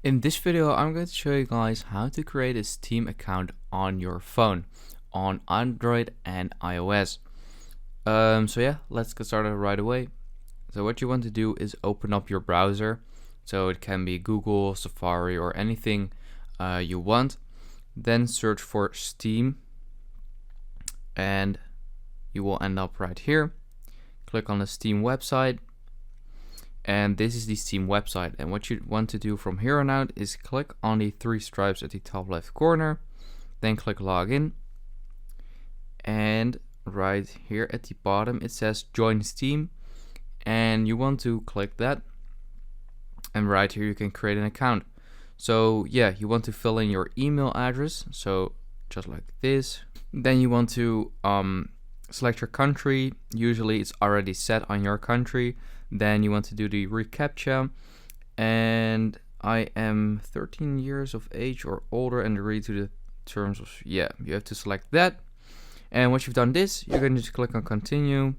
In this video, I'm going to show you guys how to create a Steam account on your phone on Android and iOS. So yeah, let's get started right away. So what you want to do is open up your browser. So it can be Google, Safari, or anything you want. Then search for Steam, and you will end up right here. Click on the Steam website. And this is the Steam website, and what you want to do from here on out is click on the three stripes at the top left corner, then click login, and right here at the bottom it says join Steam, and you want to click that, and right here you can create an account. So yeah, you want to fill in your email address, so just like this. Then you want to select your country. Usually it's already set on your country. Then you want to do the reCAPTCHA, and I am 13 years of age or older and agree to the terms of, yeah, you have to select that. And once you've done this, you're going to just click on continue.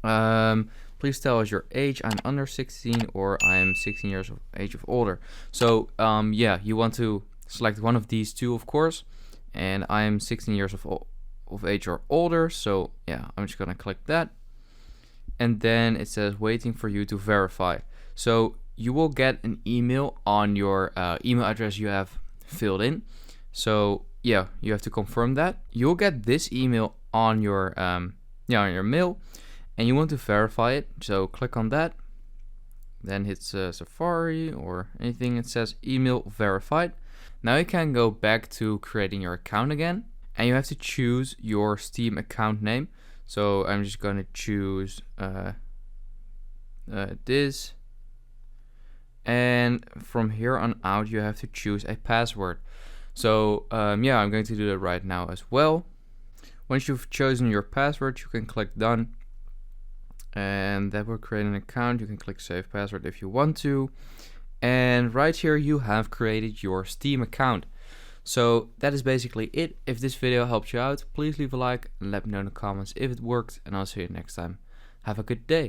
Please tell us your age. I'm under 16 or I'm 16 years of age of older. So yeah, you want to select one of these two, of course, and I'm 16 years of age or older, so yeah, I'm just gonna click that. And then it says waiting for you to verify. So you will get an email on your email address you have filled in. So yeah, you have to confirm that. You'll get this email on your on your mail, and you want to verify it. So click on that, then hit Safari or anything. It says email verified. Now you can go back to creating your account again, and you have to choose your Steam account name. So I'm just gonna choose this, and from here on out you have to choose a password. So yeah, I'm going to do that right now as well. Once you've chosen your password, you can click done, and that will create an account. You can click save password if you want to, and right here you have created your Steam account. So that is basically it. If this video helped you out, please leave a like and let me know in the comments if it worked, and I'll see you next time. Have a good day.